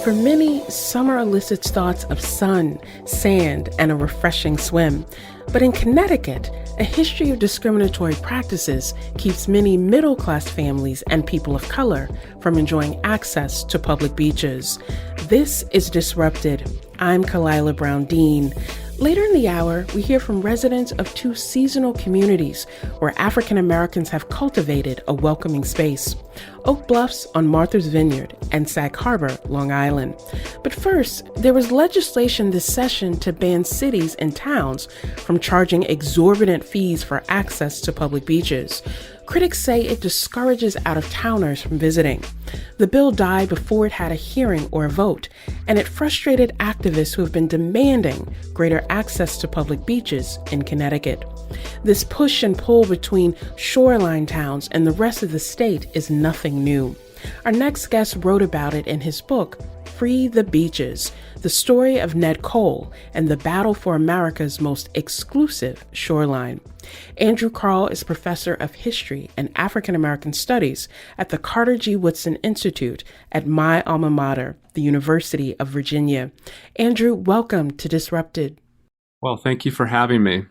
For many, summer elicits thoughts of sun, sand, and a refreshing swim. But in Connecticut, a history of discriminatory practices keeps many middle-class families and people of color from enjoying access to public beaches. This is Disrupted. I'm Kalila Brown-Dean. Later in the hour, we hear from residents of two seasonal communities where African Americans have cultivated a welcoming space: Oak Bluffs on Martha's Vineyard and Sag Harbor, Long Island. But first, there was legislation this session to ban cities and towns from charging exorbitant fees for access to public beaches. Critics say it discourages out-of-towners from visiting. The bill died before it had a hearing or a vote, and it frustrated activists who have been demanding greater access to public beaches in Connecticut. This push and pull between shoreline towns and the rest of the state is nothing new. Our next guest wrote about it in his book, Free the Beaches, the story of Ned Cole and the battle for America's most exclusive shoreline. Andrew Carl is professor of history and African American studies at the Carter G. Woodson Institute at my alma mater, the University of Virginia. Andrew, welcome to Disrupted. Well, thank you for having me.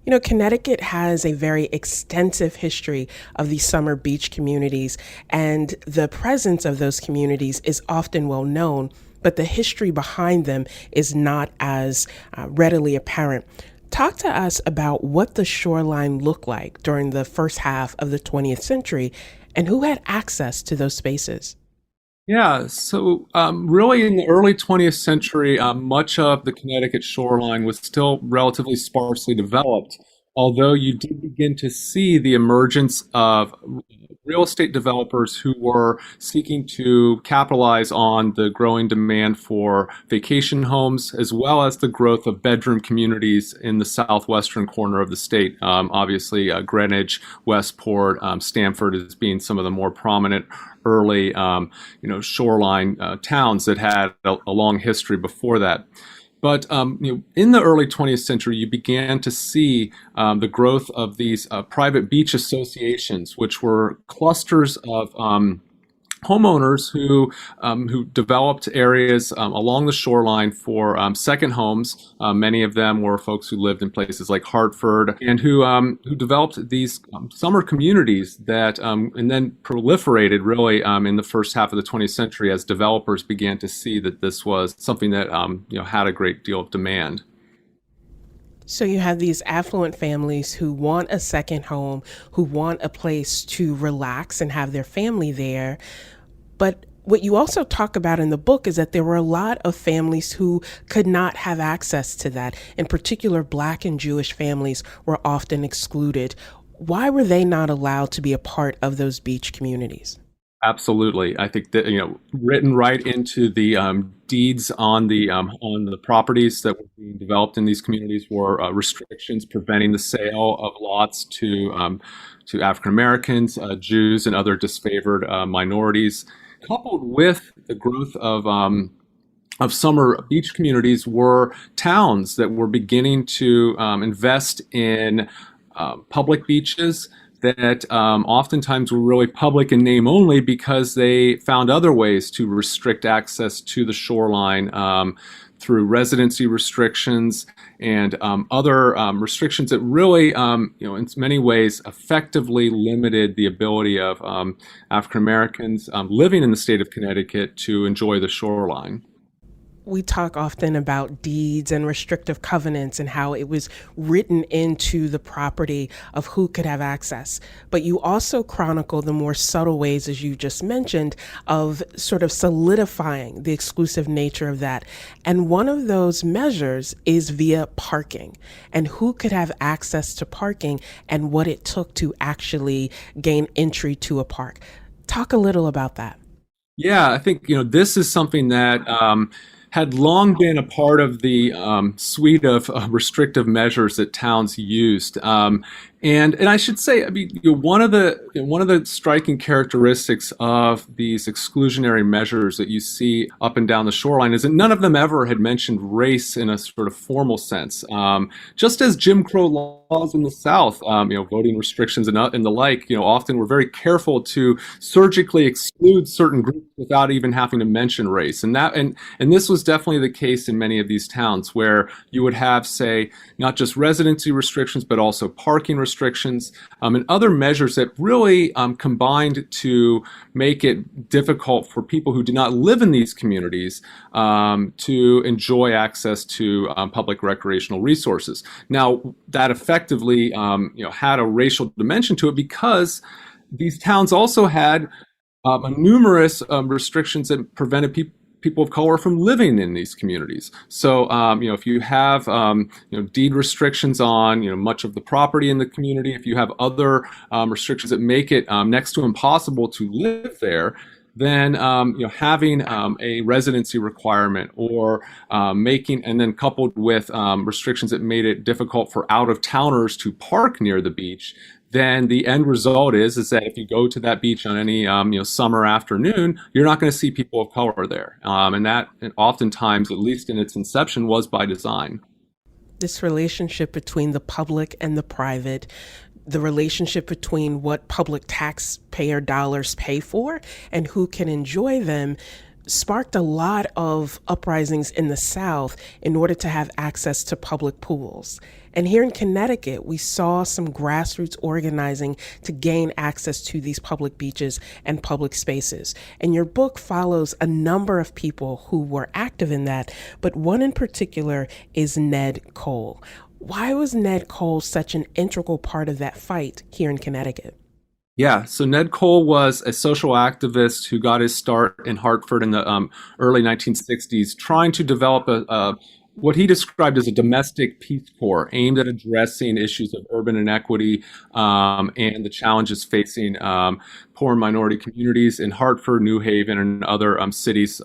You know, Connecticut has a very extensive history of these summer beach communities, and the presence of those communities is often well known, but the history behind them is not as readily apparent. Talk to us about what the shoreline looked like during the first half of the 20th century and who had access to those spaces. Yeah, so really in the early 20th century, much of the Connecticut shoreline was still relatively sparsely developed, although you did begin to see the emergence of real estate developers who were seeking to capitalize on the growing demand for vacation homes, as well as the growth of bedroom communities in the southwestern corner of the state. Obviously, Greenwich, Westport, Stamford as being some of the more prominent early, shoreline towns that had a long history before that. But in the early 20th century, you began to see the growth of these private beach associations, which were clusters of homeowners who developed areas along the shoreline for second homes. Many of them were folks who lived in places like Hartford, and who developed these summer communities that and then proliferated really in the first half of the 20th century as developers began to see that this was something that had a great deal of demand. So you have these affluent families who want a second home, who want a place to relax and have their family there. But what you also talk about in the book is that there were a lot of families who could not have access to that. In particular, Black and Jewish families were often excluded. Why were they not allowed to be a part of those beach communities? Absolutely. I think that, written right into the deeds on the properties that were being developed in these communities were restrictions preventing the sale of lots to African Americans, Jews, and other disfavored minorities. Coupled with the growth of summer beach communities were towns that were beginning to invest in public beaches that oftentimes were really public in name only because they found other ways to restrict access to the shoreline through residency restrictions and other restrictions that really, in many ways, effectively limited the ability of African Americans living in the state of Connecticut to enjoy the shoreline. We talk often about deeds and restrictive covenants and how it was written into the property of who could have access. But you also chronicle the more subtle ways, as you just mentioned, of sort of solidifying the exclusive nature of that. And one of those measures is via parking and who could have access to parking and what it took to actually gain entry to a park. Talk a little about that. Yeah, I think, this is something that had long been a part of the suite of restrictive measures that towns used. And I should say, I mean, one of the striking characteristics of these exclusionary measures that you see up and down the shoreline is that none of them ever had mentioned race in a sort of formal sense. Just as Jim Crow laws in the South, voting restrictions and the like, often were very careful to surgically exclude certain groups without even having to mention race. And this was definitely the case in many of these towns, where you would have, say, not just residency restrictions, but also parking restrictions, and other measures that really combined to make it difficult for people who do not live in these communities to enjoy access to public recreational resources. Now, that effectively had a racial dimension to it, because these towns also had numerous restrictions that prevented people of color from living in these communities. So, if you have, deed restrictions on, much of the property in the community, if you have other restrictions that make it next to impossible to live there, then having a residency requirement, or and then coupled with restrictions that made it difficult for out-of-towners to park near the beach, then the end result is that if you go to that beach on any summer afternoon, you're not going to see people of color there, and that oftentimes, at least in its inception, was by design. This relationship between the public and the private, the relationship between what public taxpayer dollars pay for and who can enjoy them, sparked a lot of uprisings in the South in order to have access to public pools. And here in Connecticut, we saw some grassroots organizing to gain access to these public beaches and public spaces. And your book follows a number of people who were active in that, but one in particular is Ned Cole. Why was Ned Cole such an integral part of that fight here in Connecticut? Yeah, so Ned Cole was a social activist who got his start in Hartford in the early 1960s, trying to develop what he described as a domestic Peace Corps aimed at addressing issues of urban inequity and the challenges facing poor minority communities in Hartford, New Haven, and other cities,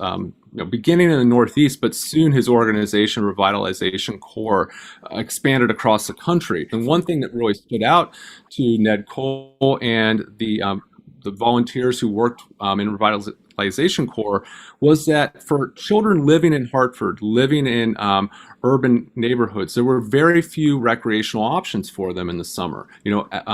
beginning in the Northeast, but soon his organization, Revitalization Corps, expanded across the country. And one thing that really stood out to Ned Cole and the volunteers who worked in Revitalization Corps was that for children living in Hartford, living in urban neighborhoods, there were very few recreational options for them in the summer.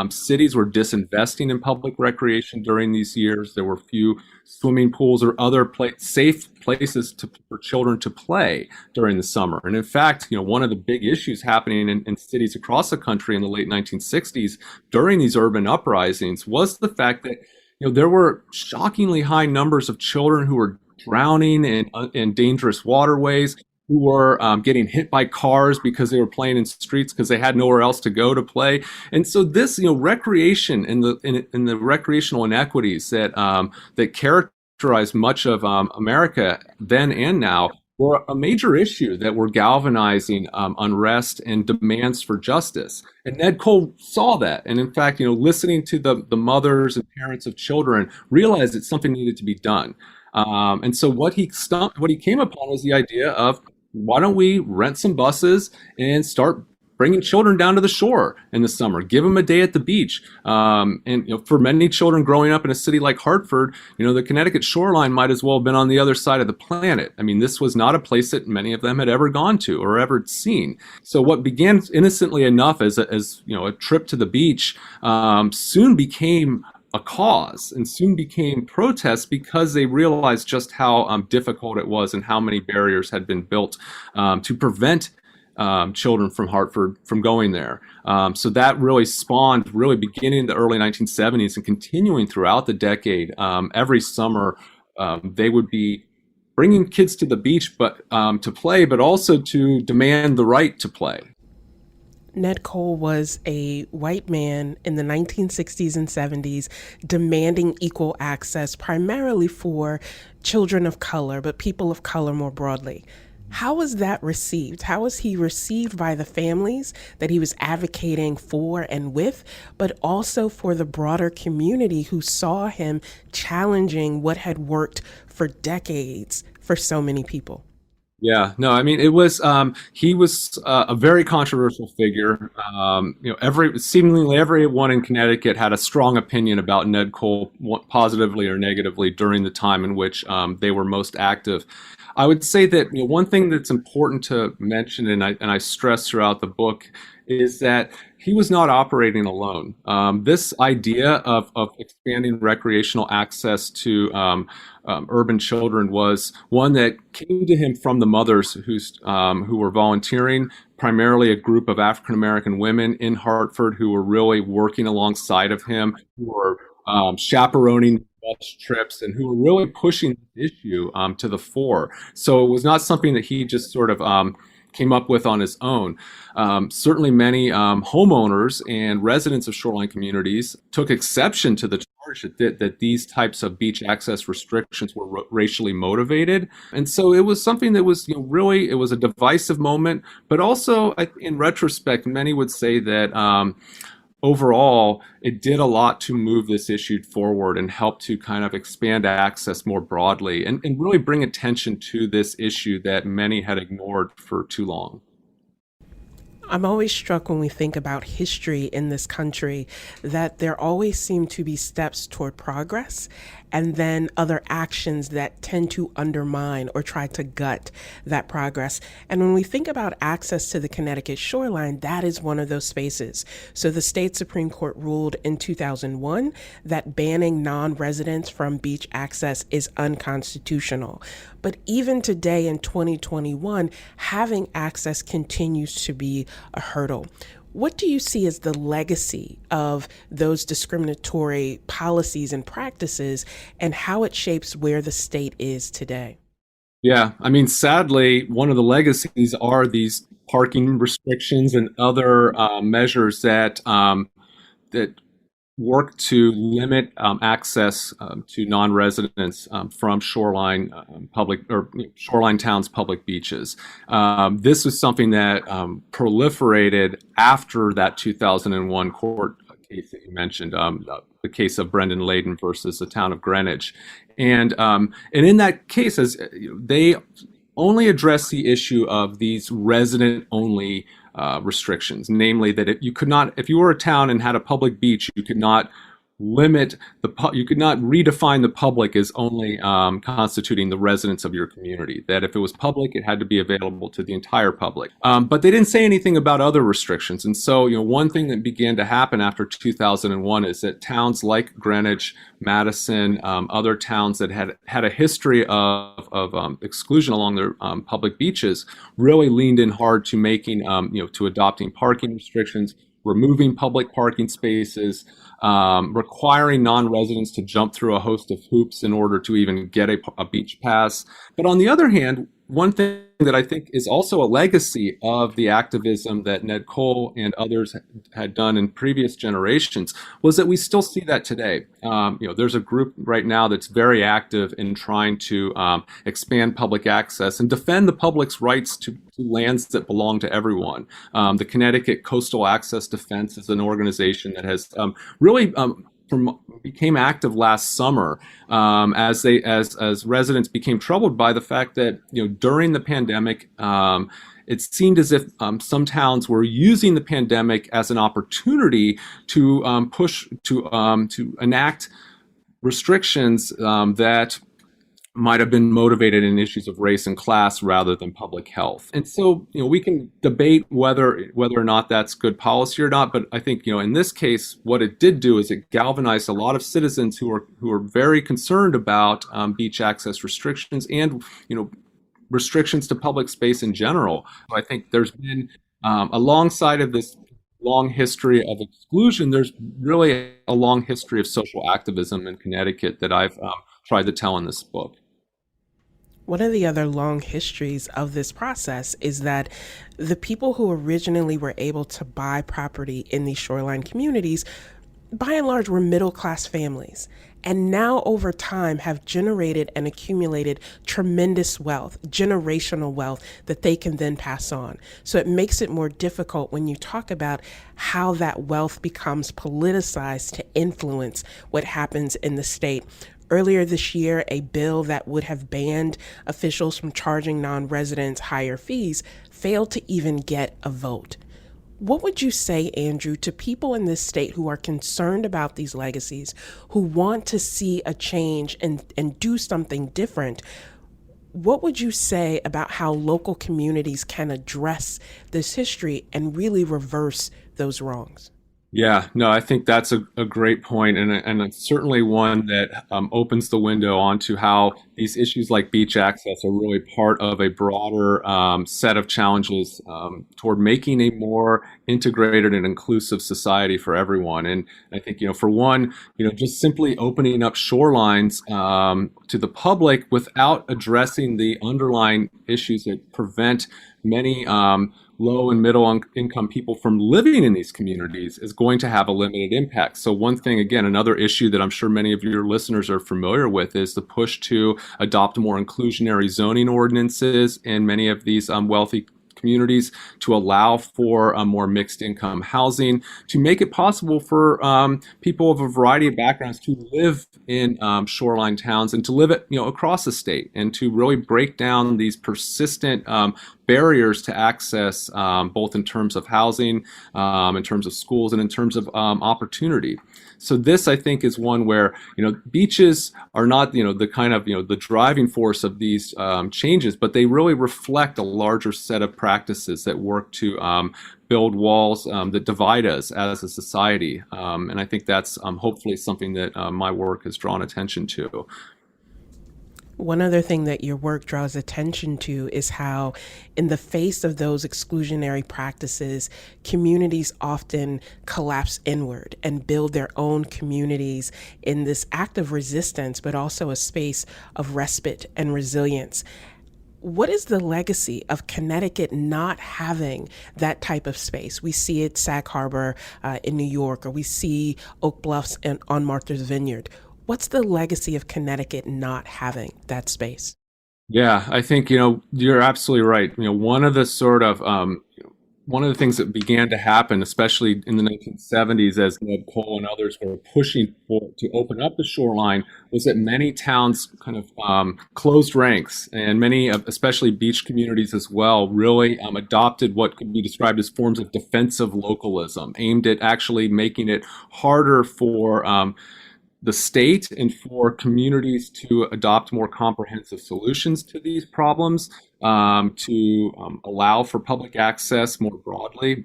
Cities were disinvesting in public recreation during these years. There were few swimming pools or other safe places for children to play during the summer. And in fact, one of the big issues happening in cities across the country in the late 1960s during these urban uprisings was the fact that there were shockingly high numbers of children who were drowning in dangerous waterways, who were getting hit by cars because they were playing in streets because they had nowhere else to go to play. And so this, recreation and the recreational inequities that characterized much of America then and now were a major issue that were galvanizing unrest and demands for justice. And Ned Cole saw that. And in fact, listening to the mothers and parents of children, realized that something needed to be done. And so what he came upon was the idea of, why don't we rent some buses and start bringing children down to the shore in the summer, give them a day at the beach. And for many children growing up in a city like Hartford, the Connecticut shoreline might as well have been on the other side of the planet. I mean, this was not a place that many of them had ever gone to or ever seen. So what began innocently enough as a trip to the beach soon became a cause and soon became protests, because they realized just how difficult it was and how many barriers had been built to prevent children from Hartford from going there. So that really spawned, beginning in the early 1970s and continuing throughout the decade. Every summer, they would be bringing kids to the beach, but to play, but also to demand the right to play. Ned Cole was a white man in the 1960s and 70s demanding equal access primarily for children of color, but people of color more broadly. How was that received? How was he received by the families that he was advocating for and with, but also for the broader community who saw him challenging what had worked for decades for so many people? Yeah, no, I mean it was he was a very controversial figure. Every seemingly everyone in Connecticut had a strong opinion about Ned Cole, positively or negatively, during the time in which they were most active. I would say that one thing that's important to mention, and I stress throughout the book, is that he was not operating alone. This idea of expanding recreational access to urban children was one that came to him from the mothers who were volunteering, primarily a group of African American women in Hartford who were really working alongside of him, who were chaperoning bus trips, and who were really pushing the issue to the fore. So it was not something that he just sort of came up with on his own. Certainly, many homeowners and residents of shoreline communities took exception to the charge that these types of beach access restrictions were racially motivated, and so it was something that was really it was a divisive moment. But also, in retrospect, many would say that. Overall, it did a lot to move this issue forward and help to kind of expand access more broadly and really bring attention to this issue that many had ignored for too long. I'm always struck when we think about history in this country that there always seem to be steps toward progress and then other actions that tend to undermine or try to gut that progress. And when we think about access to the Connecticut shoreline, that is one of those spaces. So the state Supreme Court ruled in 2001 that banning non-residents from beach access is unconstitutional. But even today in 2021, having access continues to be a hurdle. What do you see as the legacy of those discriminatory policies and practices and how it shapes where the state is today? Yeah, I mean, sadly, one of the legacies are these parking restrictions and other measures that work to limit access to non-residents from shoreline public or shoreline towns' public beaches. This was something that proliferated after that 2001 court case that you mentioned, the case of Brendan Layden versus the town of Greenwich, and in that case, as they only address the issue of these resident-only restrictions, namely that you could not, if you were a town and had a public beach, you could not you could not redefine the public as only constituting the residents of your community. That if it was public, it had to be available to the entire public. But they didn't say anything about other restrictions. And so, one thing that began to happen after 2001 is that towns like Greenwich, Madison, other towns that had a history of exclusion along their public beaches really leaned in hard to making, to adopting parking restrictions, removing public parking spaces, requiring non-residents to jump through a host of hoops in order to even get a beach pass. But on the other hand, one thing that I think is also a legacy of the activism that Ned Cole and others had done in previous generations was that we still see that today. There's a group right now that's very active in trying to expand public access and defend the public's rights to lands that belong to everyone. The Connecticut Coastal Access Defense is an organization that has really became active last summer as residents became troubled by the fact that during the pandemic it seemed as if some towns were using the pandemic as an opportunity to push to enact restrictions that might have been motivated in issues of race and class rather than public health. And so, we can debate whether or not that's good policy or not. But I think, in this case, what it did do is it galvanized a lot of citizens who are very concerned about beach access restrictions and, restrictions to public space in general. I think there's been, alongside of this long history of exclusion, there's really a long history of social activism in Connecticut that I've tried to tell in this book. One of the other long histories of this process is that the people who originally were able to buy property in these shoreline communities, by and large, were middle-class families, and now over time have generated and accumulated tremendous wealth, generational wealth that they can then pass on. So it makes it more difficult when you talk about how that wealth becomes politicized to influence what happens in the state. Earlier this year, a bill that would have banned officials from charging non-residents higher fees failed to even get a vote. What would you say, Andrew, to people in this state who are concerned about these legacies, who want to see a change and do something different? What would you say about how local communities can address this history and really reverse those wrongs? Yeah, no, I think that's a great point, and it's certainly one that opens the window onto how these issues like beach access are really part of a broader set of challenges toward making a more integrated and inclusive society for everyone. And I think, for one, just simply opening up shorelines to the public without addressing the underlying issues that prevent many low and middle income people from living in these communities is going to have a limited impact. So one thing, again, another issue that I'm sure many of your listeners are familiar with is the push to adopt more inclusionary zoning ordinances in many of these wealthy communities to allow for more mixed income housing, to make it possible for people of a variety of backgrounds to live in shoreline towns and to live it, across the state, and to really break down these persistent barriers to access, both in terms of housing, in terms of schools, and in terms of opportunity. So this, I think, is one where, beaches are not, the kind of, the driving force of these changes, but they really reflect a larger set of practices that work to build walls that divide us as a society. And I think that's hopefully something that my work has drawn attention to. One other thing that your work draws attention to is how, in the face of those exclusionary practices, communities often collapse inward and build their own communities in this act of resistance, but also a space of respite and resilience. What is the legacy of Connecticut not having that type of space? We see it Sag Harbor in New York, or we see Oak Bluffs on Martha's Vineyard. What's the legacy of Connecticut not having that space? Yeah, I think, you're absolutely right. One of the things that began to happen, especially in the 1970s, as Ned Cole and others were pushing to open up the shoreline, was that many towns kind of closed ranks, and many, especially beach communities as well, really adopted what could be described as forms of defensive localism, aimed at actually making it harder for the state and for communities to adopt more comprehensive solutions to these problems, to allow for public access more broadly,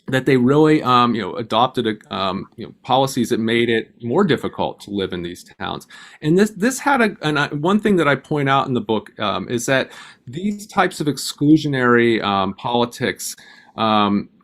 that they really adopted policies that made it more difficult to live in these towns. And this had one thing that I point out in the book is that these types of exclusionary politics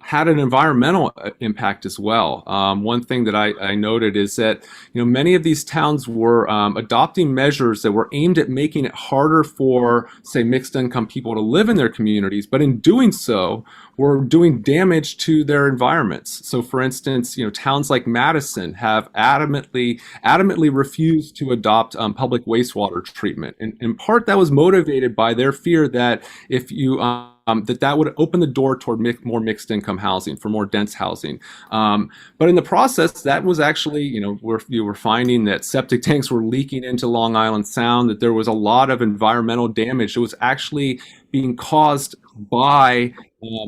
had an environmental impact as well. One thing that I noted is that many of these towns were adopting measures that were aimed at making it harder for, say, mixed income people to live in their communities, but in doing so, were doing damage to their environments. So, for instance, towns like Madison have adamantly refused to adopt public wastewater treatment. And in part, that was motivated by their fear that if you that would open the door toward more mixed income housing, for more dense housing. But in the process, that was actually, you were finding that septic tanks were leaking into Long Island Sound, that there was a lot of environmental damage that was actually being caused by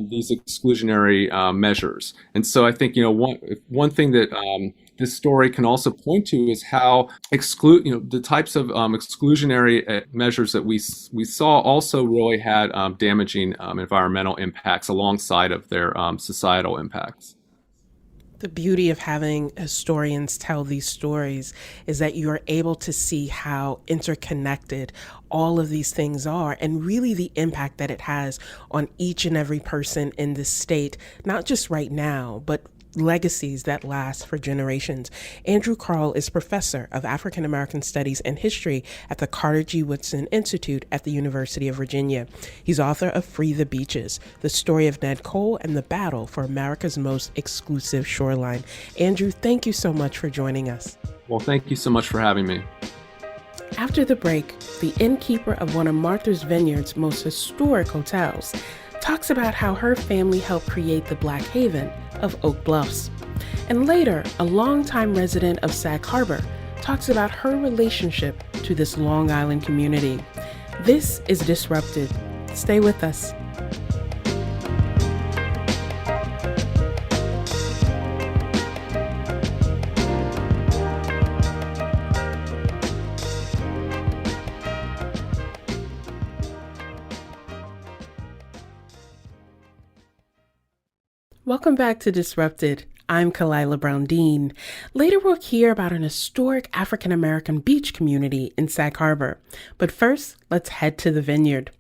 these exclusionary measures. And so I think, one thing that this story can also point to is how the types of exclusionary measures that we saw also really had damaging environmental impacts alongside of their societal impacts. The beauty of having historians tell these stories is that you are able to see how interconnected all of these things are, and really the impact that it has on each and every person in this state, not just right now, but legacies that last for generations. Andrew Carl is professor of African American Studies and History at the Carter G. Woodson Institute at the University of Virginia. He's author of Free the Beaches, the story of Ned Cole and the battle for America's most exclusive shoreline. Andrew, thank you so much for joining us. Well, thank you so much for having me. After the break, the innkeeper of one of Martha's Vineyard's most historic hotels talks about how her family helped create the Black Haven of Oak Bluffs. And later, a longtime resident of Sag Harbor talks about her relationship to this Long Island community. This is Disrupted. Stay with us. Welcome back to Disrupted. I'm Kalila Brown-Dean. Later we'll hear about an historic African-American beach community in Sag Harbor. But first, let's head to the Vineyard.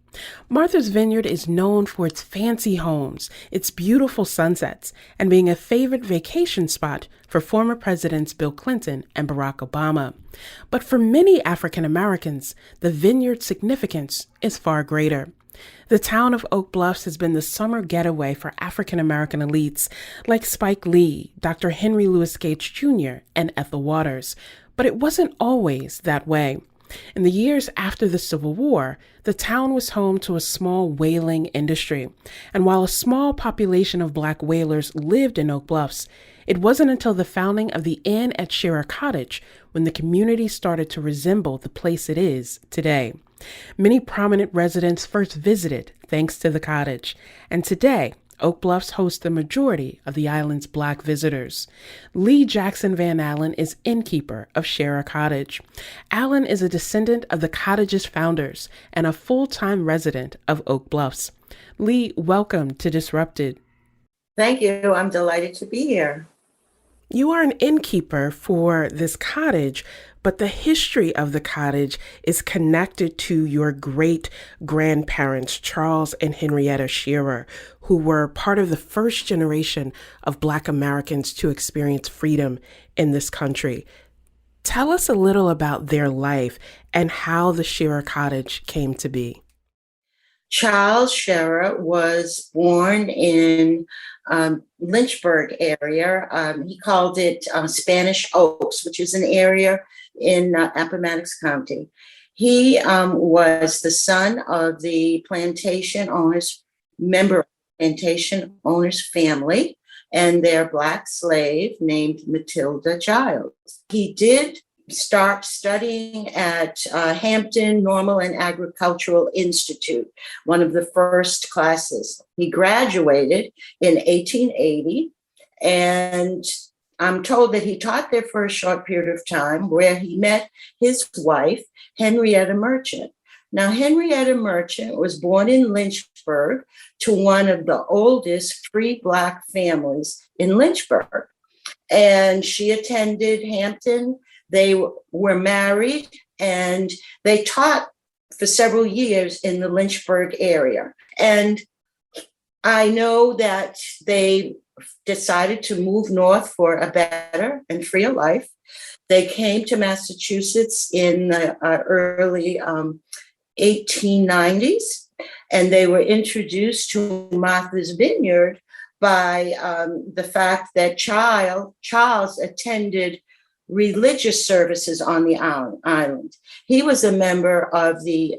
Martha's Vineyard is known for its fancy homes, its beautiful sunsets, and being a favorite vacation spot for former Presidents Bill Clinton and Barack Obama. But for many African Americans, the Vineyard's significance is far greater. The town of Oak Bluffs has been the summer getaway for African American elites like Spike Lee, Dr. Henry Louis Gates Jr., and Ethel Waters. But it wasn't always that way. In the years after the Civil War, the town was home to a small whaling industry. And while a small population of Black whalers lived in Oak Bluffs, it wasn't until the founding of the Inn at Shearer Cottage when the community started to resemble the place it is today. Many prominent residents first visited thanks to the cottage, and today, Oak Bluffs hosts the majority of the island's Black visitors. Lee Jackson Van Allen is innkeeper of Shearer Cottage. Allen is a descendant of the cottage's founders and a full-time resident of Oak Bluffs. Lee, welcome to Disrupted. Thank you. I'm delighted to be here. You are an innkeeper for this cottage, but the history of the cottage is connected to your great-grandparents, Charles and Henrietta Shearer, who were part of the first generation of Black Americans to experience freedom in this country. Tell us a little about their life and how the Shearer Cottage came to be. Charles Shearer was born in Lynchburg area. He called it Spanish Oaks, which is an area in Appomattox County. He was the son of the member of the plantation owners family and their Black slave named Matilda Giles. He did start studying at Hampton Normal and Agricultural Institute, one of the first classes. He graduated in 1880, and I'm told that he taught there for a short period of time where he met his wife, Henrietta Merchant. Now, Henrietta Merchant was born in Lynchburg to one of the oldest free Black families in Lynchburg, and she attended Hampton. They were married and they taught for several years in the Lynchburg area. And I know that they decided to move north for a better and freer life. They came to Massachusetts in the early 1890s, and they were introduced to Martha's Vineyard by the fact that Charles attended religious services on the island. He was a member of the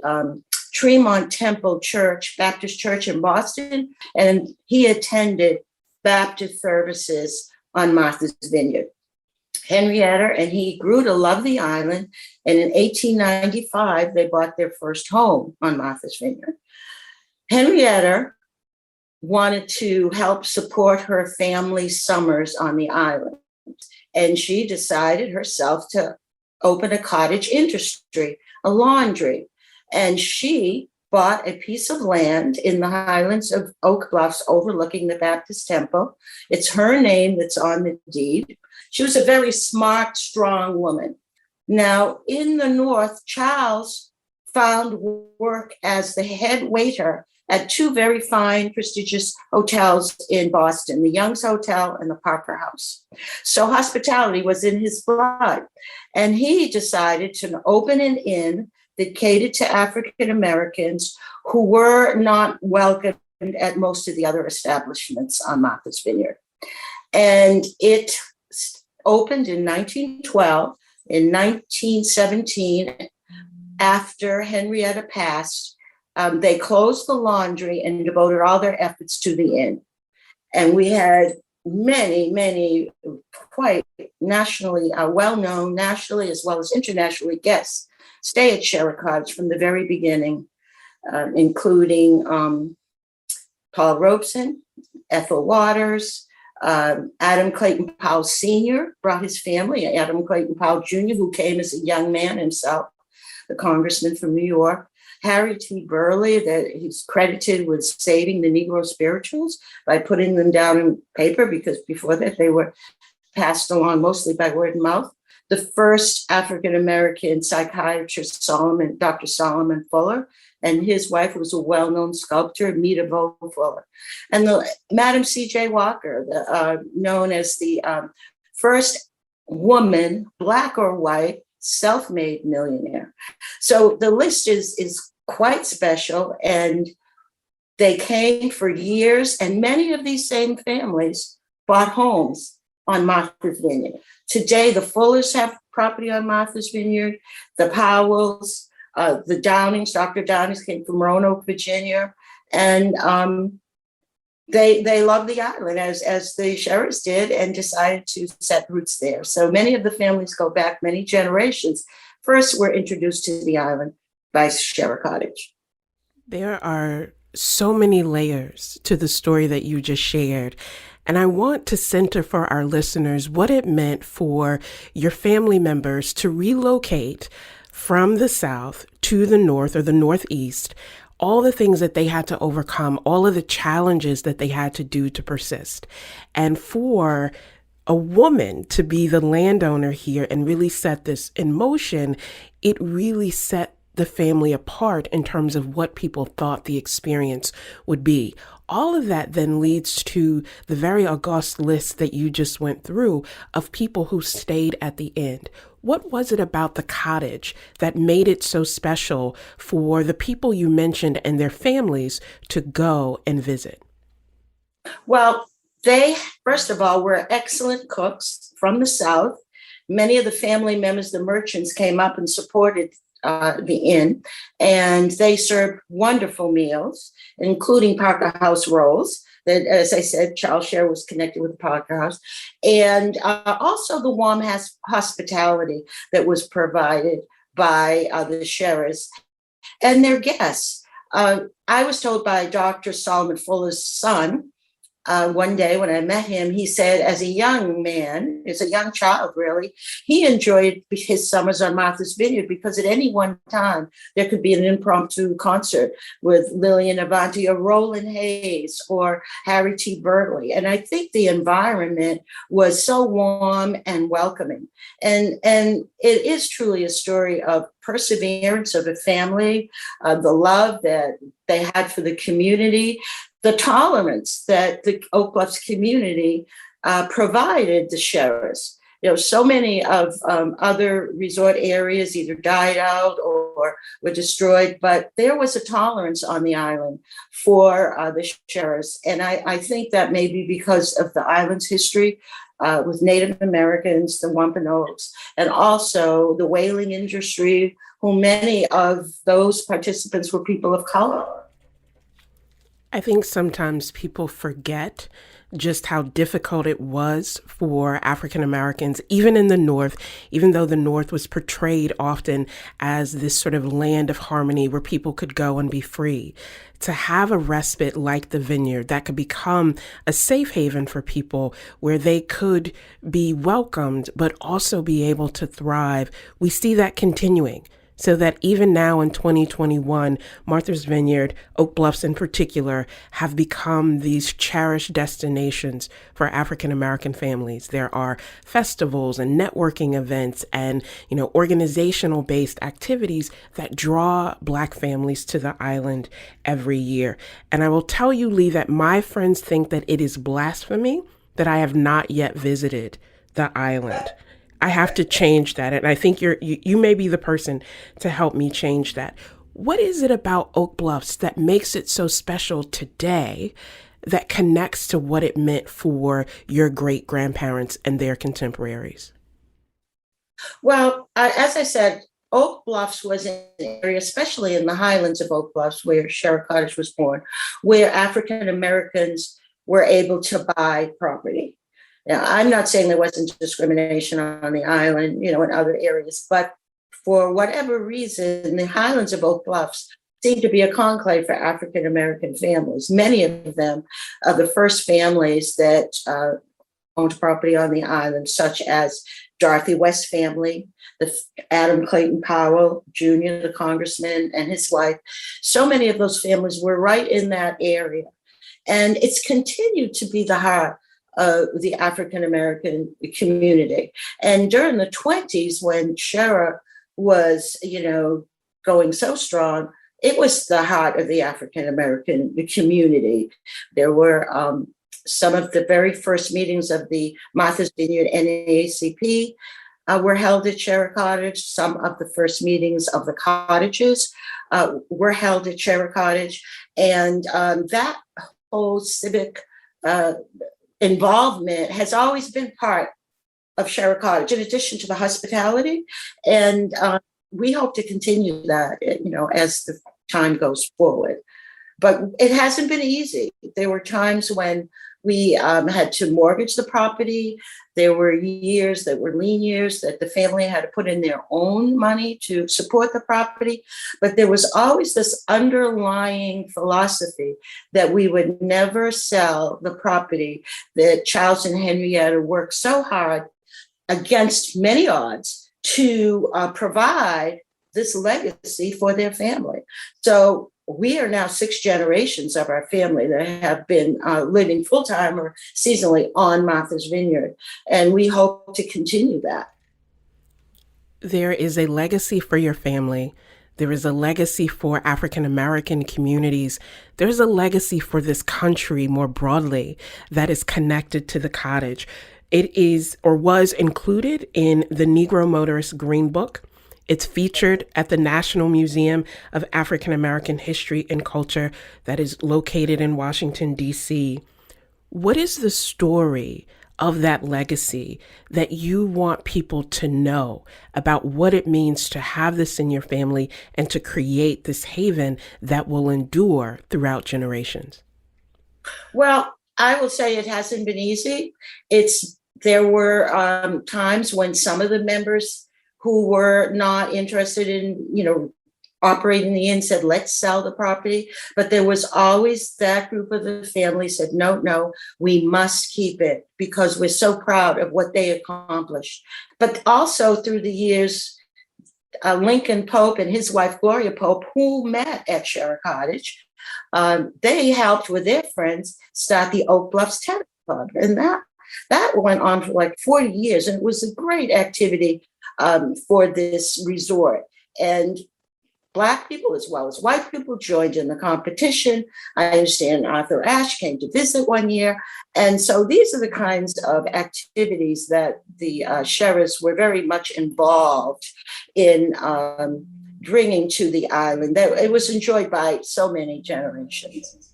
Tremont Temple Church, Baptist Church in Boston, and he attended Baptist services on Martha's Vineyard. Henrietta and he grew to love the island, and in 1895, they bought their first home on Martha's Vineyard. Henrietta wanted to help support her family's summers on the island, and she decided herself to open a cottage industry, a laundry. And she bought a piece of land in the highlands of Oak Bluffs overlooking the Baptist Temple. It's her name that's on the deed. She was a very smart, strong woman. Now, in the north, Charles found work as the head waiter at two very fine, prestigious hotels in Boston, the Young's Hotel and the Parker House. So hospitality was in his blood. And he decided to open an inn that catered to African Americans who were not welcomed at most of the other establishments on Martha's Vineyard. And it opened in 1912. In 1917, after Henrietta passed, they closed the laundry and devoted all their efforts to the inn. And we had many quite nationally, well-known nationally as well as internationally guests stay at Sheriff Cottage from the very beginning, including Paul Robeson, Ethel Waters, Adam Clayton Powell Sr. brought his family, Adam Clayton Powell Jr., who came as a young man himself, the congressman from New York. Harry T. Burley, that he's credited with saving the Negro spirituals by putting them down in paper, because before that they were passed along mostly by word of mouth. The first African-American psychiatrist, Dr. Solomon Fuller, and his wife was a well-known sculptor, Meta Vo Fuller. And Madam C.J. Walker, known as the first woman, Black or white, self-made millionaire. So the list is quite special, and they came for years, and many of these same families bought homes on Martha's Vineyard. Today, the Fullers have property on Martha's Vineyard, the Powells, the Downings, Dr. Downings came from Roanoke, Virginia, and they love the island as the Sheriffs did, and decided to set roots there. So many of the families go back many generations. First, were introduced to the island by Sheriff Cottage. There are so many layers to the story that you just shared. And I want to center for our listeners what it meant for your family members to relocate from the South to the North or the Northeast, all the things that they had to overcome, all of the challenges that they had to do to persist. And for a woman to be the landowner here and really set this in motion, it really set the family apart in terms of what people thought the experience would be. All of that then leads to the very august list that you just went through of people who stayed at the end. What was it about the cottage that made it so special for the people you mentioned and their families to go and visit? Well, they, first of all, were excellent cooks from the South. Many of the family members, the merchants, came up and supported the inn, and they served wonderful meals, including Parker House rolls. That, as I said, Charles Scher was connected with the Parker House, and also the warm hospitality that was provided by the Scherers and their guests. I was told by Dr. Solomon Fuller's son, one day when I met him, he said, as a young man, as a young child, really, he enjoyed his summers on Martha's Vineyard because at any one time there could be an impromptu concert with Lillian Avanti or Roland Hayes or Harry T. Burley. And I think the environment was so warm and welcoming. And it is truly a story of perseverance of a family, the love that they had for the community, the tolerance that the Oak Bluffs community provided the Scherers. You know, so many of other resort areas either died out or were destroyed, but there was a tolerance on the island for the Scherers. And I think that may be because of the island's history with Native Americans, the Wampanoags, and also the whaling industry, who many of those participants were people of color. I think sometimes people forget just how difficult it was for African Americans, even in the North, even though the North was portrayed often as this sort of land of harmony where people could go and be free. To have a respite like the Vineyard that could become a safe haven for people where they could be welcomed, but also be able to thrive, we see that continuing. So that even now in 2021, Martha's Vineyard, Oak Bluffs in particular, have become these cherished destinations for African American families. There are festivals and networking events and, organizational based activities that draw Black families to the island every year. And I will tell you, Lee, that my friends think that it is blasphemy that I have not yet visited the island. I have to change that. And I think you may be the person to help me change that. What is it about Oak Bluffs that makes it so special today that connects to what it meant for your great-grandparents and their contemporaries? Well, as I said, Oak Bluffs was an area, especially in the highlands of Oak Bluffs, where Sheriff Cottage was born, where African Americans were able to buy property. Now, I'm not saying there wasn't discrimination on the island, in other areas, but for whatever reason, the highlands of Oak Bluffs seem to be a conclave for African American families. Many of them are the first families that owned property on the island, such as Dorothy West family, the Adam Clayton Powell Jr., the congressman, and his wife. So many of those families were right in that area. And it's continued to be the heart of the African American community. And during the 20s, when Shara was, going so strong, it was the heart of the African American community. There were some of the very first meetings of the Martha's Vineyard NAACP were held at Shara Cottage. Some of the first meetings of the cottages were held at Shara Cottage. And that whole civic involvement has always been part of Shara Cottage, in addition to the hospitality. And we hope to continue that, as the time goes forward. But it hasn't been easy. There were times when we had to mortgage the property. There were years that were lean years that the family had to put in their own money to support the property. But there was always this underlying philosophy that we would never sell the property that Charles and Henrietta worked so hard against many odds to provide this legacy for their family. So we are now 6 generations of our family that have been living full-time or seasonally on Martha's Vineyard, and we hope to continue that. There is a legacy for your family. There is a legacy for African American communities. There's a legacy for this country more broadly that is connected to the cottage. It is or was included in the Negro Motorist Green Book. It's featured at the National Museum of African American History and Culture that is located in Washington, D.C. What is the story of that legacy that you want people to know about what it means to have this in your family and to create this haven that will endure throughout generations? Well, I will say it hasn't been easy. There were times when some of the members who were not interested in, operating the inn said, let's sell the property. But there was always that group of the family said, no, we must keep it because we're so proud of what they accomplished. But also through the years, Lincoln Pope and his wife, Gloria Pope, who met at Shara Cottage, they helped with their friends start the Oak Bluffs Tennis Club. And that went on for like 40 years. And it was a great activity for this resort. And Black people as well as white people joined in the competition. I understand Arthur Ashe came to visit one year. And so these are the kinds of activities that the Sharas were very much involved in bringing to the island. It was enjoyed by so many generations.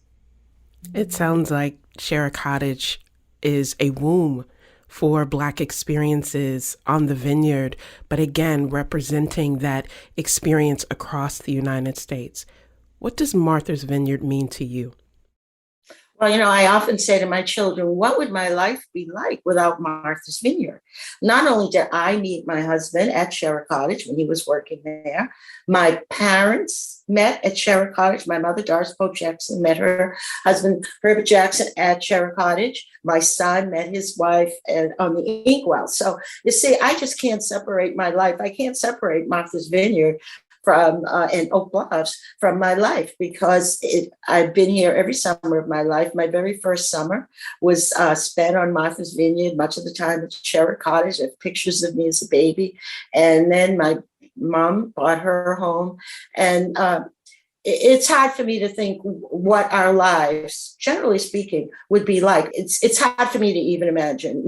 It sounds like Shara Cottage is a womb for Black experiences on the vineyard, but again, representing that experience across the United States. What does Martha's Vineyard mean to you? Well, I often say to my children, what would my life be like without Martha's Vineyard? Not only did I meet my husband at Shara Cottage when he was working there, my parents met at Shara Cottage. My mother, Doris Pope Jackson, met her husband, Herbert Jackson, at Shara Cottage. My son met his wife on the Inkwell. So you see, I just can't separate my life. I can't separate Martha's Vineyard from and Oak Bluffs from my life because I've been here every summer of my life. My very first summer was spent on Martha's Vineyard, much of the time at Shara Cottage. I have pictures of me as a baby. And then my mom bought her home. And it's hard for me to think what our lives, generally speaking, would be like. It's hard for me to even imagine.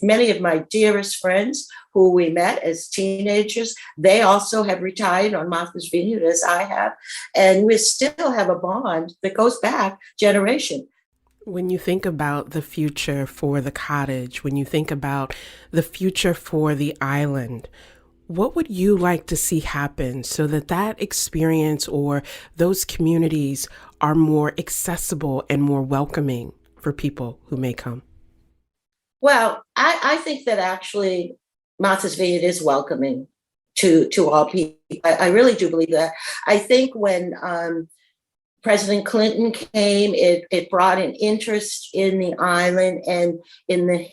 Many of my dearest friends who we met as teenagers, they also have retired on Martha's Vineyard as I have, and we still have a bond that goes back generation. When you think about the future for the cottage, when you think about the future for the island, what would you like to see happen so that experience or those communities are more accessible and more welcoming for people who may come? Well, I think that actually Martha's Vineyard is welcoming to all people. I really do believe that. I think when President Clinton came, it brought an interest in the island and in the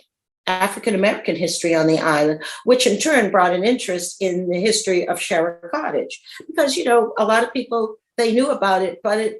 African American history on the island, which in turn brought an interest in the history of Sheriff Cottage. Because, you know, a lot of people, they knew about it, but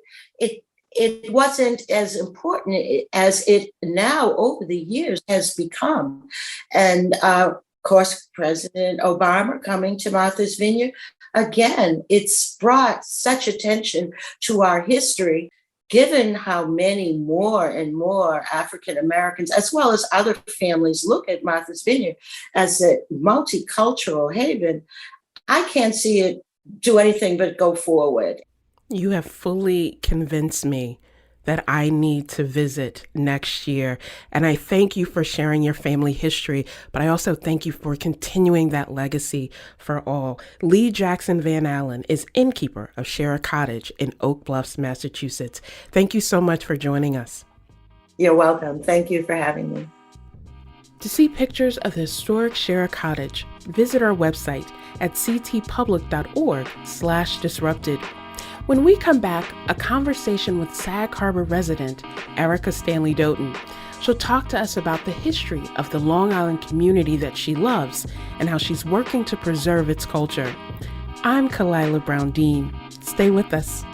it wasn't as important as it now over the years has become. And of course, President Obama coming to Martha's Vineyard, again, it's brought such attention to our history, given how many more and more African Americans, as well as other families, look at Martha's Vineyard as a multicultural haven. I can't see it do anything but go forward. You have fully convinced me that I need to visit next year. And I thank you for sharing your family history, but I also thank you for continuing that legacy for all. Lee Jackson Van Allen is innkeeper of Sheriff Cottage in Oak Bluffs, Massachusetts. Thank you so much for joining us. You're welcome. Thank you for having me. To see pictures of the historic Sheriff Cottage, visit our website at ctpublic.org/disrupted. When we come back, a conversation with Sag Harbor resident Erica Stanley-Dottin. She'll talk to us about the history of the Long Island community that she loves and how she's working to preserve its culture. I'm Kalila Brown-Dean. Stay with us.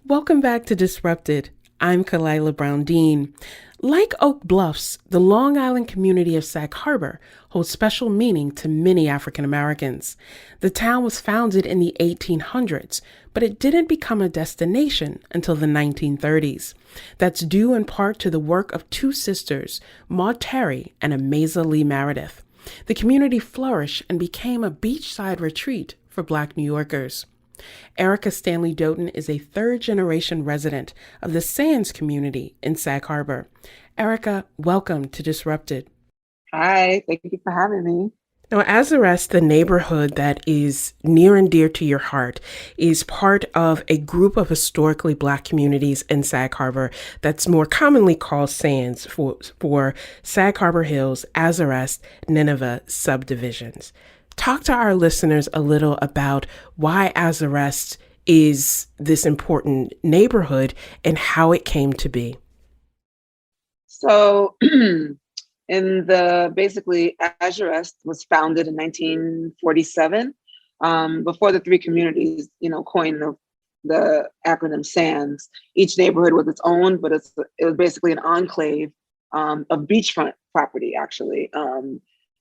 Welcome back to Disrupted. I'm Kalila Brown-Dean. Like Oak Bluffs, the Long Island community of Sag Harbor holds special meaning to many African Americans. The town was founded in the 1800s, but it didn't become a destination until the 1930s. That's due in part to the work of two sisters, Maud Terry and Maisy Lee Meredith. The community flourished and became a beachside retreat for Black New Yorkers. Erica Stanley-Dottin is a third-generation resident of the Sands community in Sag Harbor. Erica, welcome to Disrupted. Hi, thank you for having me. Now, Azurest, the neighborhood that is near and dear to your heart, is part of a group of historically Black communities in Sag Harbor that's more commonly called Sands for Sag Harbor Hills, Azurest, Nineveh subdivisions. Talk to our listeners a little about why Azurest is this important neighborhood and how it came to be. So basically Azurest was founded in 1947, before the three communities, coined the acronym SANDS. Each neighborhood was its own, but it was basically an enclave of beachfront property, actually,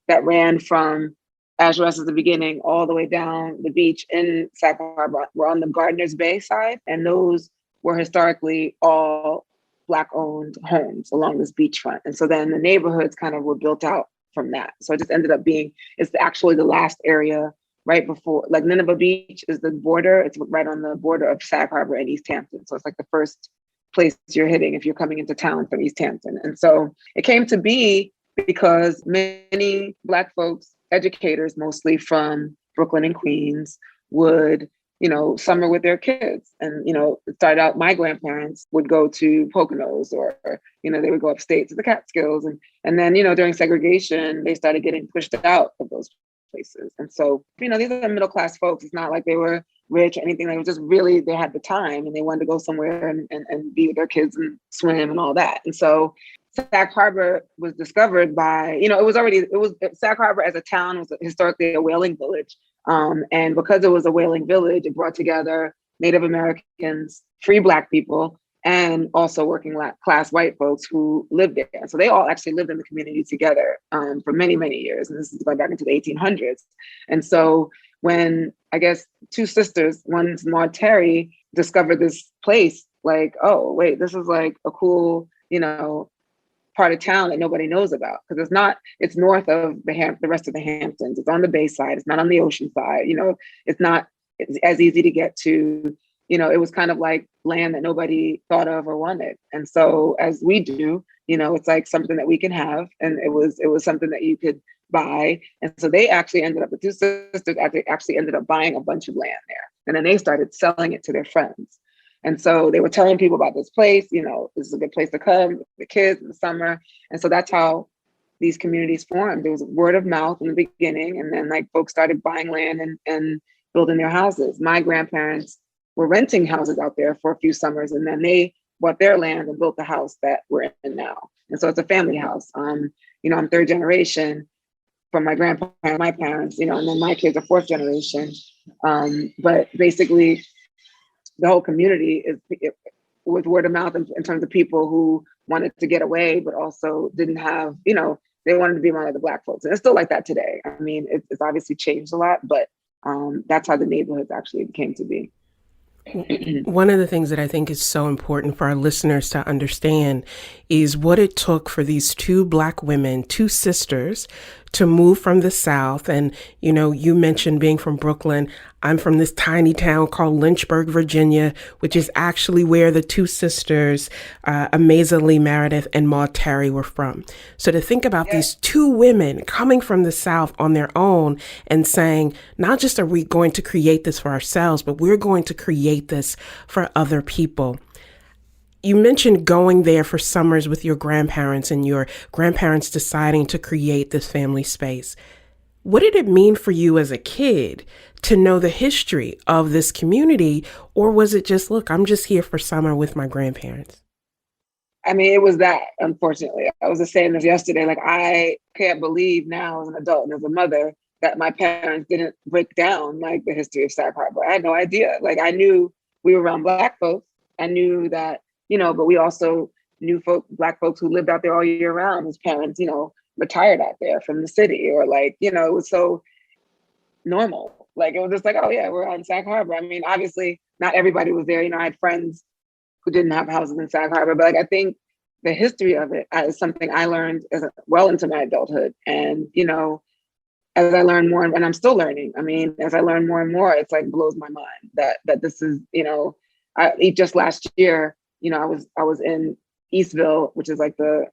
that ran from Azurest at the beginning, all the way down the beach in Sag Harbor. We're on the Gardeners Bay side, and those were historically all Black-owned homes along this beachfront. And so then the neighborhoods kind of were built out from that. So it just ended up it's actually the last area right before, like Nineveh Beach is the border. It's right on the border of Sag Harbor and East Hampton. So it's like the first place you're hitting if you're coming into town from East Hampton. And so it came to be because many Black folks, educators mostly from Brooklyn and Queens, would, summer with their kids. And, it started out, my grandparents would go to Poconos or, they would go upstate to the Catskills. And then, during segregation, they started getting pushed out of those places. And so, these are middle-class folks. It's not like they were rich or anything. They were just really, they had the time and they wanted to go somewhere and be with their kids and swim and all that. And so Sag Harbor was discovered by, Sag Harbor as a town was historically a whaling village. And because it was a whaling village, it brought together Native Americans, free Black people, and also working class white folks who lived there. So they all actually lived in the community together for many, many years. And this is going back into the 1800s. And so when, I guess, two sisters, one's Maud Terry, discovered this place, like, oh, wait, this is like a cool, part of town that nobody knows about, because it's north of the rest of the Hamptons. It's on the bay side. It's not on the ocean side. It's not as easy to get to. it was kind of like land that nobody thought of or wanted. And so as we do, it's like something that we can have. And it was something that you could buy. And so they actually ended up, the two sisters actually ended up buying a bunch of land there. And then they started selling it to their friends. And so they were telling people about this place, this is a good place to come, the kids in the summer. And so that's how these communities formed. There was word of mouth in the beginning, and then like folks started buying land and building their houses. My grandparents were renting houses out there for a few summers, and then they bought their land and built the house that we're in now. And so it's a family house. I'm third generation from my grandpa and my parents, and then my kids are fourth generation. But basically, the whole community is with word of mouth in terms of people who wanted to get away, but also didn't have, they wanted to be one of the Black folks. And it's still like that today. I mean, it's obviously changed a lot, but that's how the neighborhoods actually came to be. One of the things that I think is so important for our listeners to understand is what it took for these two Black women, two sisters, to move from the South. And, you mentioned being from Brooklyn. I'm from this tiny town called Lynchburg, Virginia, which is actually where the two sisters, Maisy Lee Meredith and Maud Terry, were from. So to think about these two women coming from the South on their own and saying, not just are we going to create this for ourselves, but we're going to create this for other people. You mentioned going there for summers with your grandparents and your grandparents deciding to create this family space. What did it mean for you as a kid to know the history of this community? Or was it just, look, I'm just here for summer with my grandparents? I mean, it was that, unfortunately. I was just saying this yesterday, like, I can't believe now as an adult and as a mother that my parents didn't break down like the history of Sag Harbor. I had no idea. Like, I knew we were around Black folks. I knew that, but we also knew Black folks who lived out there all year round. His parents, retired out there from the city, or like, it was so normal. Like, it was just like, oh yeah, we're on Sag Harbor. I mean, obviously not everybody was there. I had friends who didn't have houses in Sag Harbor, but like, I think the history of it is something I learned well into my adulthood. And, as I learn more, and I'm still learning, I mean, as I learn more and more, it's like blows my mind that this is, just last year, I was in Eastville, which is like the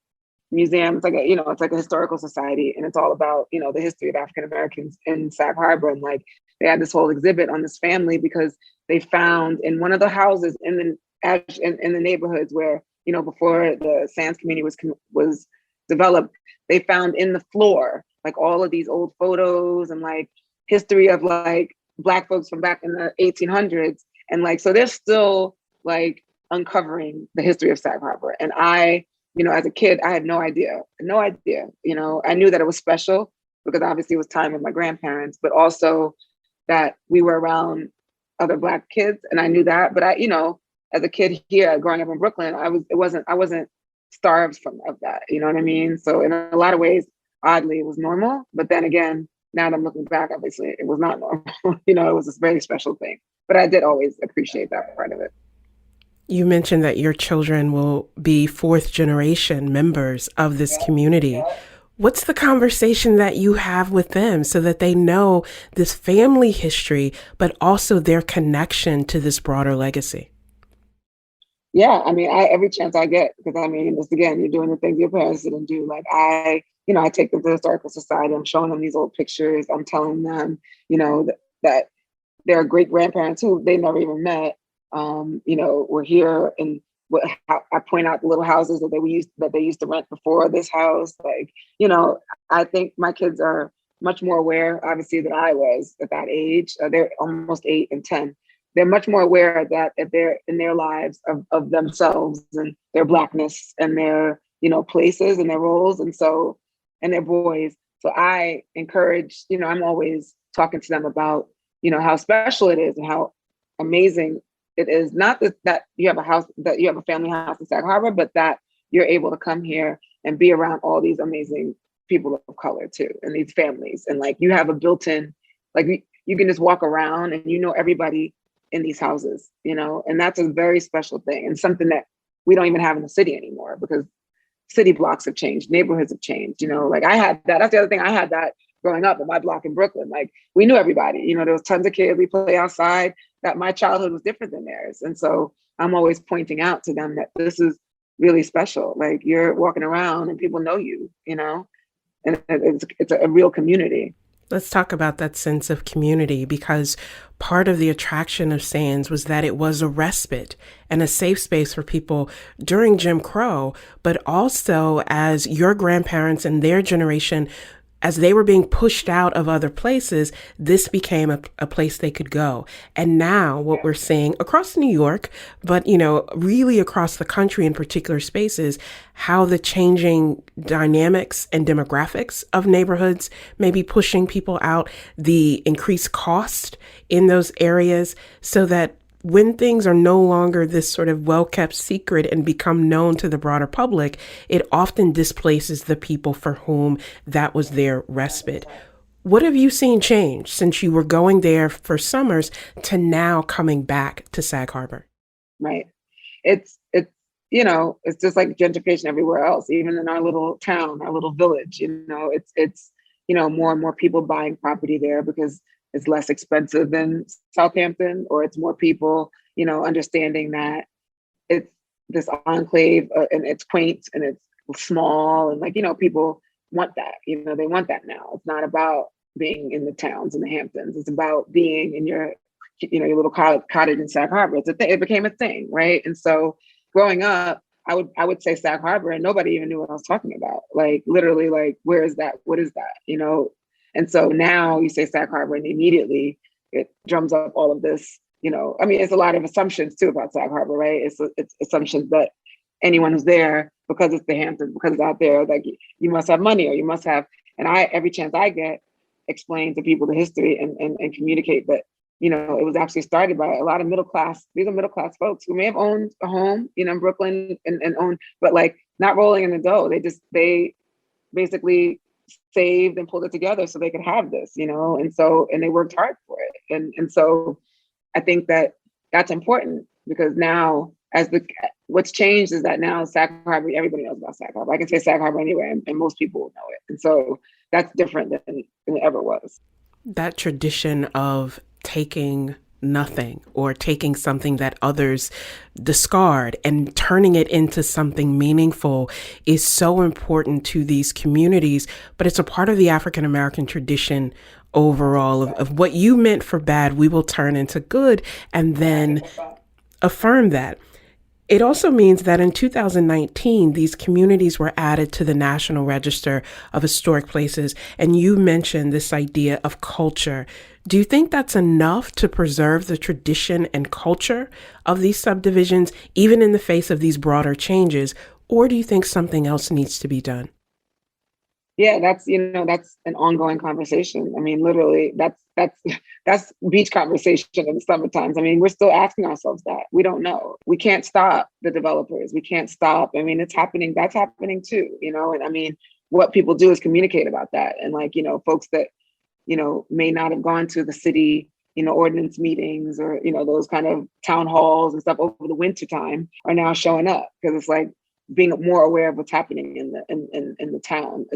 museum. It's like it's like a historical society, and it's all about, the history of African Americans in Sag Harbor. And like, they had this whole exhibit on this family because they found in one of the houses in the neighborhoods where, before the Sands community was developed, they found in the floor like all of these old photos and like history of like Black folks from back in the 1800s. And like, so they're still like uncovering the history of Sag Harbor. And I, as a kid, I had no idea. I knew that it was special because obviously it was time with my grandparents, but also that we were around other Black kids. And I knew that, but I, as a kid here growing up in Brooklyn, I wasn't starved of that. You know what I mean? So in a lot of ways, oddly, it was normal. But then again, now that I'm looking back, obviously it was not normal. It was this very special thing. But I did always appreciate that part of it. You mentioned that your children will be fourth generation members of this community. What's the conversation that you have with them so that they know this family history, but also their connection to this broader legacy? Yeah, I mean, every chance I get, because I mean, just again, you're doing the things your parents didn't do. Like I take them to the Historical Society. I'm showing them these old pictures. I'm telling them, that their great grandparents who they never even met, were here, and I point out the little houses that they used to rent before this house. Like, I think my kids are much more aware, obviously, than I was at that age. They're almost 8 and 10. They're much more aware of that they're in their lives of themselves and their Blackness and their, places and their roles. And their boys. So I encourage, I'm always talking to them about, how special it is and how amazing it is. Not that you have a family house in Sag Harbor, but that you're able to come here and be around all these amazing people of color too, and these families. And like, you have a built-in, like you can just walk around and everybody in these houses, and that's a very special thing and something that we don't even have in the city anymore because city blocks have changed, neighborhoods have changed, like I had that. That's the other thing. I had that growing up in my block in Brooklyn. Like we knew everybody, you know, there was tons of kids, we play outside, that my childhood was different than theirs. And so I'm always pointing out to them that this is really special. Like you're walking around and people know you, you know, and it's a real community. Let's talk about that sense of community, because part of the attraction of Sands was that it was a respite and a safe space for people during Jim Crow, but also as your grandparents and their generation, as they were being pushed out of other places, this became a place they could go. And now what we're seeing across New York, but, you know, really across the country in particular spaces, how the changing dynamics and demographics of neighborhoods may be pushing people out, the increased cost in those areas, so that when things are no longer this sort of well-kept secret and become known to the broader public, it often displaces the people for whom that was their respite. What have you seen change since you were going there for summers to now coming back to Sag Harbor? Right. It's you know, it's just like gentrification everywhere else, even in our little town, our little village, you know, it's you know, more and more people buying property there because it's less expensive than Southampton, or it's more people, you know, understanding that it's this enclave and it's quaint and it's small, and like, you know, people want that, you know, they want that now. It's not about being in the towns and the Hamptons. It's about being in your, you know, your little cottage in Sag Harbor. It's a thing. It became a thing, right? And so growing up, I would say Sag Harbor, and nobody even knew what I was talking about. Like literally, like, where is that? What is that? You know. And so now you say Sag Harbor and immediately it drums up all of this, you know, I mean, it's a lot of assumptions too about Sag Harbor, right? It's assumptions that anyone who's there, because it's the Hamptons, because it's out there, like you must have money, or you must have, and I, every chance I get, explain to people the history and communicate that, you know, it was actually started by a lot of these are middle class folks who may have owned a home, you know, in Brooklyn and owned, but like not rolling in the dough. They basically saved and pulled it together so they could have this, you know, and they worked hard for it. And so I think that that's important, because now what's changed is that now Sag Harbor, everybody knows about Sag Harbor. I can say Sag Harbor anywhere and most people will know it. And so that's different than it ever was. That tradition of taking nothing, or taking something that others discard and turning it into something meaningful, is so important to these communities. But it's a part of the African American tradition overall of what you meant for bad, we will turn into good, and then affirm that. It also means that in 2019, these communities were added to the National Register of Historic Places. And you mentioned this idea of culture. Do you think that's enough to preserve the tradition and culture of these subdivisions, even in the face of these broader changes? Or do you think something else needs to be done? Yeah, that's an ongoing conversation. I mean, literally, that's beach conversation in the summer times. I mean, we're still asking ourselves that. We don't know. We can't stop the developers. We can't stop. I mean, it's happening. That's happening too, you know? And I mean, what people do is communicate about that. And like, you know, folks that, you know, may not have gone to the city, you know, ordinance meetings or, you know, those kind of town halls and stuff over the winter time are now showing up, because it's like being more aware of what's happening in the town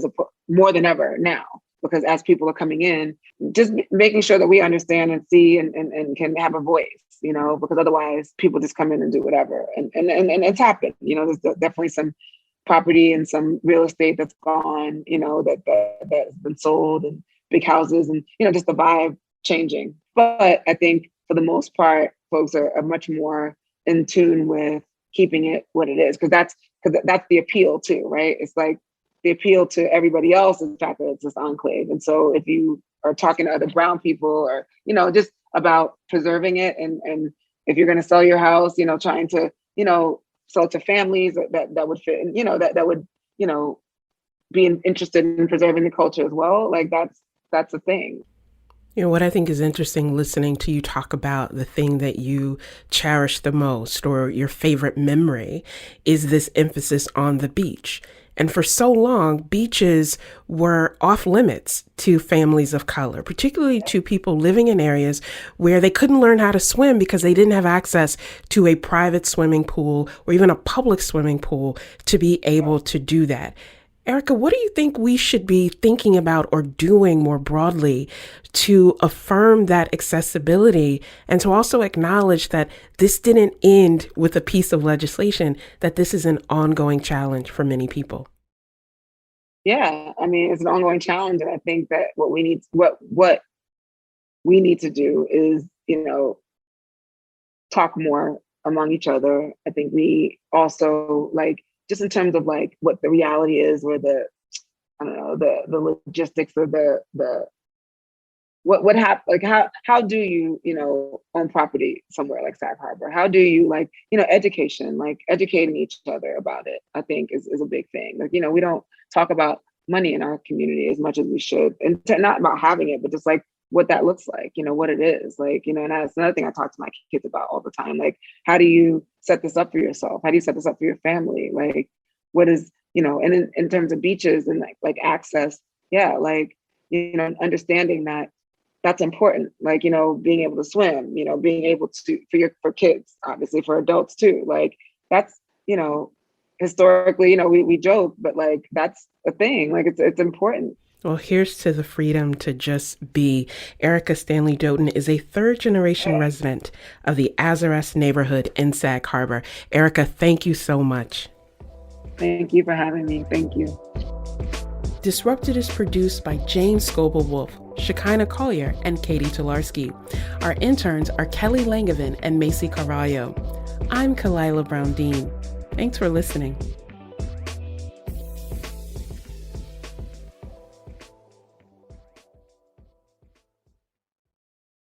more than ever now, because as people are coming in, just making sure that we understand and see and can have a voice, you know, because otherwise people just come in and do whatever. And it's happened, you know, there's definitely some property and some real estate that's gone, you know, that's been sold, and big houses, and, you know, just the vibe changing. But I think for the most part, folks are much more in tune with keeping it what it is, because that's the appeal too, right? It's like the appeal to everybody else is the fact that it's this enclave. And so if you are talking to other brown people, or, you know, just about preserving it, and if you're going to sell your house, you know, trying to, you know, sell to families that would fit, and, you know, that would, you know, be interested in preserving the culture as well, like that's a thing. You know, what I think is interesting listening to you talk about the thing that you cherish the most, or your favorite memory, is this emphasis on the beach. And for so long, beaches were off limits to families of color, particularly to people living in areas where they couldn't learn how to swim because they didn't have access to a private swimming pool or even a public swimming pool to be able to do that. Erica, what do you think we should be thinking about or doing more broadly to affirm that accessibility and to also acknowledge that this didn't end with a piece of legislation, that this is an ongoing challenge for many people? Yeah, I mean, it's an ongoing challenge, and I think that what we need to do is, talk more among each other. I think we also, like, just in terms of like what the reality is, or the, I don't know, the logistics, or the what happened, like how do you, own property somewhere like Sag Harbor? How do you, like, education, like educating each other about it, I think is a big thing. Like, we don't talk about money in our community as much as we should, and not about having it, but just like what that looks like, what it is like, and that's another thing I talk to my kids about all the time. Like, how do you set this up for yourself? How do you set this up for your family? Like, what is, and in terms of beaches and like access, yeah, like, understanding that that's important. Like, being able to swim, being able to, for kids, obviously for adults too. Like, that's, historically, we joke, but like, that's a thing. Like, it's important. Well, here's to the freedom to just be. Erica Stanley-Dottin is a third-generation resident of the Azurest Neighborhood in Sag Harbor. Erica, thank you so much. Thank you for having me. Thank you. Disrupted is produced by James Szkobel-Wolff, Szkobel-Wolff Collier, and Catie Talarski. Our interns are Kelly Langevin and Maisy Carvalho. I'm Kalila Brown-Dean. Thanks for listening.